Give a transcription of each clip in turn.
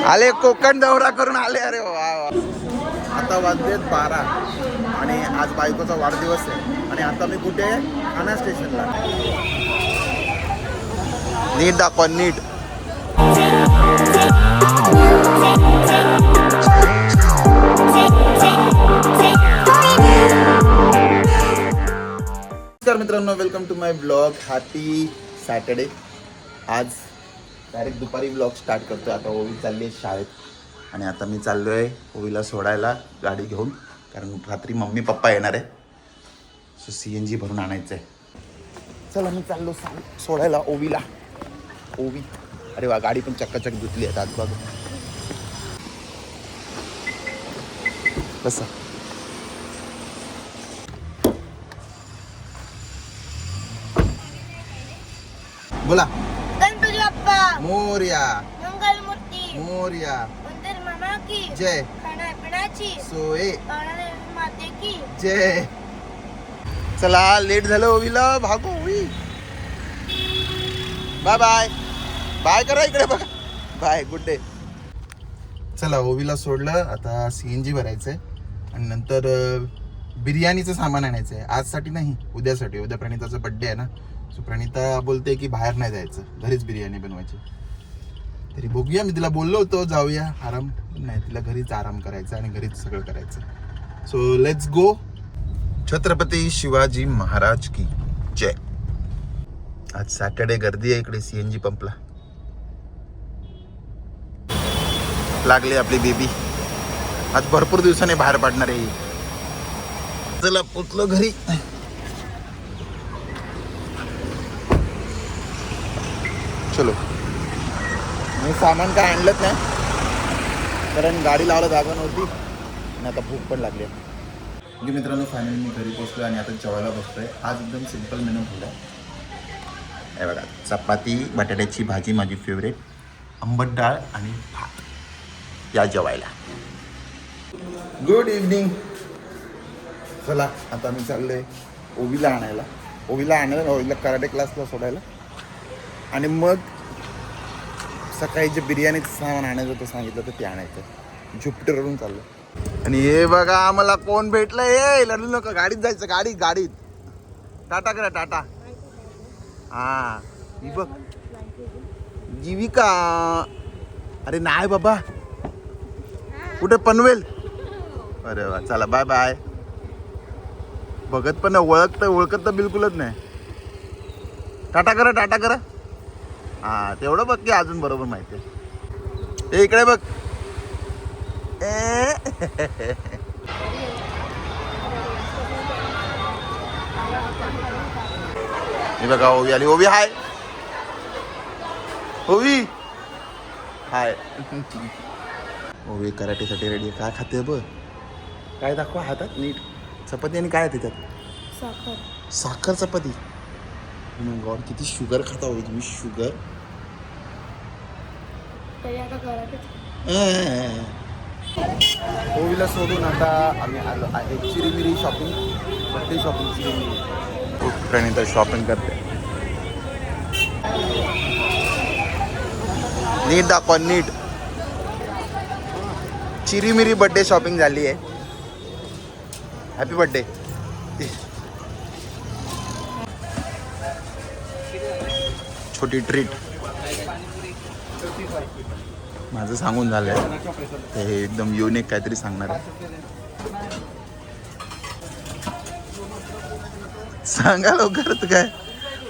आले कोकण दौरा करून आले. अरे वा वा. आता वाजलेत 12 आणि आज बायकोचा वाढदिवस आहे आणि आता मी कुठे आहे? ठाणा स्टेशनला. नीट दाखवा नीट. नमस्कार मित्रांनो, welcome to my blog. Happy Saturday. आज डायरेक्ट दुपारी ब्लॉग स्टार्ट करतो. आता ओवी चालली आहे शाळेत आणि आता मी चाललो आहे ओवीला सोडायला गाडी घेऊन, कारण रात्री मम्मी पप्पा येणार आहे. सो CNG भरून आणायचं आहे. चला मी चाललो सोडायला ओवीला. ओवी, अरे वा, गाडी पण चक्काचक धुतली आहे. आज बघ कसं. बोला. गणपती बाप्पा मोरया. मंगलमूर्ती मोरया. मंदिर म्हणा की जय. खाण्यापिण्याची सोय माते की जय. चला लेट झालं ओवीला. भागो ओवी. Bye bye. बाय करा इकडे बघा. Bye, good day. चला ओवीला सोडलं. आता CNG भरायचंय आणि नंतर बिर्याणीचं सामान आणायचं आहे. आजसाठी नाही, उद्यासाठी. उद्या प्रणिताचा बड्डे आहे ना. सो प्रणिता बोलते की बाहेर नाही जायचं, घरीच बिर्याणी बनवायची. तरी बघूया, मी तिला बोललो होतो जाऊया आराम, नाही, तिला घरीच आराम करायचा आणि घरीच सगळं करायचं. So let's go. Chhatrapati Shivaji Maharaj की जय. आज सॅटर्डे, गर्दी आहे इकडे CNG पंपला. लागली आपली बेबी. आज भरपूर दिवसाने बाहेर पडणार आहे. चला पोचलो घरी. चलो. मी सामान काय आणलंच नाही, कारण गाडी लावायला जागा नव्हती आणि आता भूक पण लागली. म्हणजे मित्रांनो, फायनली मी घरी पोचलो आणि आता जेवायला बसतोय. आज एकदम सिम्पल मेनू ठेवला आहे बघा. चपाती, बटाट्याची भाजी माझी फेवरेट, आंबट डाळ आणि भात. या जेवायला. Good evening. चला आता मी चाललोय ओवीला आणायला. ओवीला कराटे क्लासला सोडायला आणि मग सकाळी जे बिर्याणीचं सामान आणायचं होतं सांगितलं तर ते आणायचं. ज्युपिटरवरून चाललं. आणि हे बघा आम्हाला कोण भेटलं. हे लढू नका, गाडीत जायचं. गाडीत टाटा करा, टाटा. हा ही बघ जीविका. अरे नाही बाबा, कुठे पनवेल. अरे वा, चला बाय बाय. बघत पण नाही, ओळखत तर बिलकुलच नाही. टाटा करा. हा तेवढं बघ की अजून बरोबर माहिती आहे. इकडे बघ. हे बघा ओवी आली. ओवी हाय. ओवी हाय. ओवी कराटेसाठी रेडी आहे. काय खाते बघ. काय दाखवा हातात नीट. चपाती आणि काय आहे त्याच्यात? साखर चपाती. गॉड, किती शुगर खाता होईल तुम्ही. शुगर. ओवीला सोडून आता आम्ही आलो आहे Chirimiri shopping. Birthday shopping Chirimiri. Pranita shopping करते. नीट दाखवा नीट. चिरीमिरी बड्डे शॉपिंग झाली आहे. Happy birthday. छोटी ट्रीट. माझं सांगून झालंय ते एकदम युनिक काहीतरी सांगणार आहे. सांगा लवकर. काय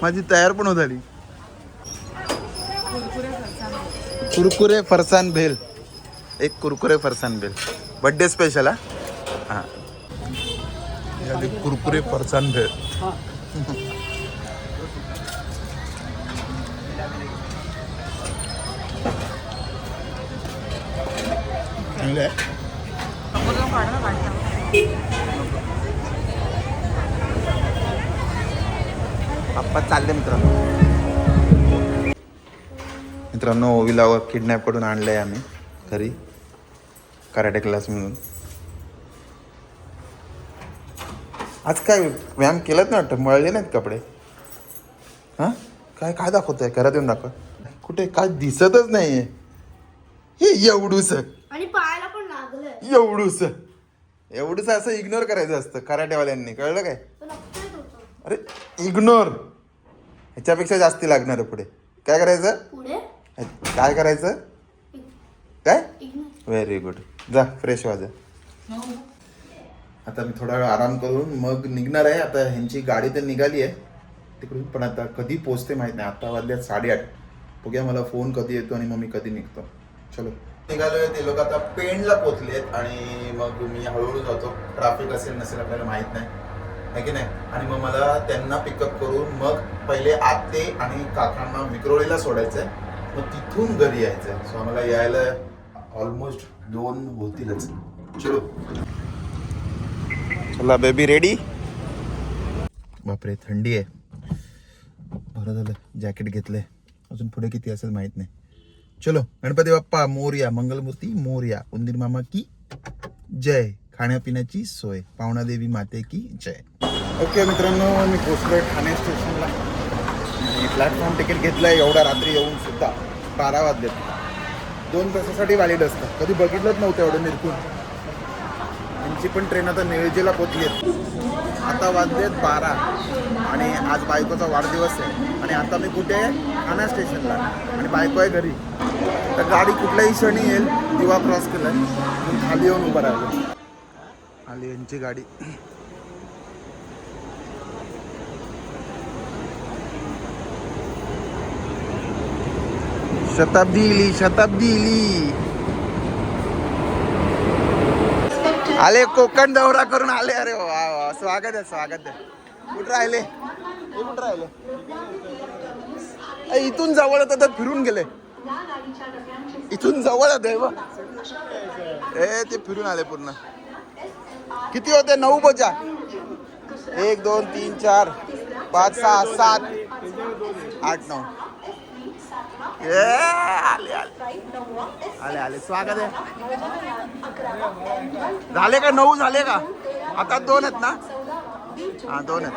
माझी तयार पण होत आली. कुरकुरे फरसान भेल. एक कुरकुरे फरसान भेल बड्डे स्पेशल. हा कुरकुरे फरसान भेल. पप्पा चालले मित्रांनो. ओवीला किडनॅप करून आणलंय आम्ही घरी कराटे क्लास म्हणून. आज काय व्यायाम केलात ना वाटतं. मळले नाहीत कपडे. हां काय काय दाखवत आहे. घरात येऊन दाखव. कुठे काय दिसतच नाही आहे. हे एवढूस आणि पायाला पण लागलंय. एवढूस एवढूस असं इग्नोर करायचं असतं कराटेवाल्यांनी, कळलं काय? रक्तच होतं. अरे इग्नोर, ह्याच्यापेक्षा जास्ती लागणार आहे पुढे. काय करायचं? पुढे काय करायचं? काय? इग्नोर. Very good. जा फ्रेश व्हा जा. आता मी थोडा वेळ आराम करून मग निघणार आहे. आता ह्यांची गाडी तर निघाली आहे तिकडून, पण आता कधी पोहोचते माहित नाही. आता वाजल्यात 8:30. बघूया मला फोन कधी येतो आणि मग मी कधी निघतो. चलो निघालोय. ते लोक आता पेणला पोहोचलेत आणि मग मी हळूहळू जातो. ट्रॅफिक असेल नसेल आपल्याला माहित नाही, आहे की नाही. आणि मग मला त्यांना पिकअप करून मग पहिले आते आणि काकांना विक्रोळीला सोडायचं आहे, मग तिथून घरी यायचं आहे. सो आम्हाला यायला ऑलमोस्ट 2 होतीलच. चलो चला बेबी रेडी. बापरे थंडी आहे. बरं झालं जॅकेट घेतलंय. अजून पुढे किती असेल माहित नाही. चलो गणपती बाप्पा मोरया, मंगलमूर्ती मोरया, उंदीर मामा की जय, खाण्यापिण्याची सोय, पावणा देवी माते की जय. ओके मित्रांनो, मी पोहोचलोय ठाणे स्टेशनला. प्लॅटफॉर्म तिकीट घेतलंय. एवढा रात्री येऊन सुद्धा 12 वाजलेत. 2 तासासाठी व्हॅलिड असतं. कधी बघितलंच नव्हतं एवढं निरखून. त्यांची पण ट्रेन आता निळजेला पोचलीत. आता वाजलेत 12 आणि आज बायकोचा वाढदिवस आहे. आणि आता मी कुठे आहे? ठाणे स्टेशनला आणि बायको आहे घरी. तर गाडी कुठल्याही क्षणी येईल. दिवा क्रॉस केलाय म्हणून खाली येऊन उभं राहिलो. आली यांची गाडी. शताब्दी शताब्दी आले. कोकण दौरा करून आले. अरे वा वा, स्वागत आहे स्वागत आहे. कुठं राहिले? हे कुठं राहिले? इथून जवळ होतं तर फिरून गेले. इथून जवळ होते बघ. ते फिरून आले पूर्ण. किती होते? 9 बजा. 1 2 3 4 5 6 7 8 9. आले आले आले. स्वागत आहे. झाले का? 9 झाले का? आता 2 आहेत ना? हा 2 आहेत.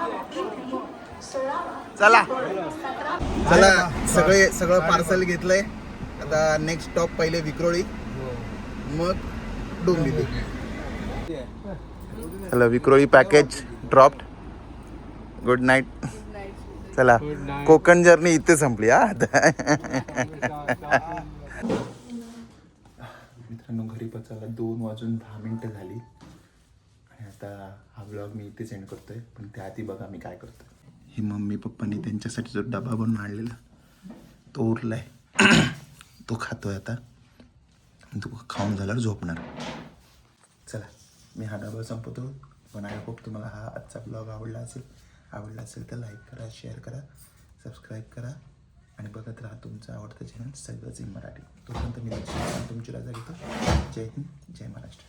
चला चला सगळं पार्सल घेतलंय. आता नेक्स्ट स्टॉप पहिले विक्रोळी, मग डोंबिवली. चला Vikhroli package dropped. Good night. चला कोकण जर्नी इथे संपली. हा मित्रांनो, घरी पोचायला 2:10 झाली. आणि आता हा व्लॉग मी इथे सेंड करतोय. पण त्याआधी बघा मी काय करतोय. ही मम्मी पप्पांनी त्यांच्यासाठी जो डबा बनवून आणलेला तो उरलाय. तो खातोय आता. तो खाऊन झाल्यावर झोपणार. चला मी हा डबा संपवतो. पण आय होप तुम्हाला हा आजचा ब्लॉग आवडला असेल तर लाईक करा, शेअर करा, सबस्क्राईब करा आणि बघत राहा तुमचं आवडतं चॅनल सगळंच इन मराठी. तोपर्यंत मी तुमची रजा घेतो. जय हिंद, जय महाराष्ट्र.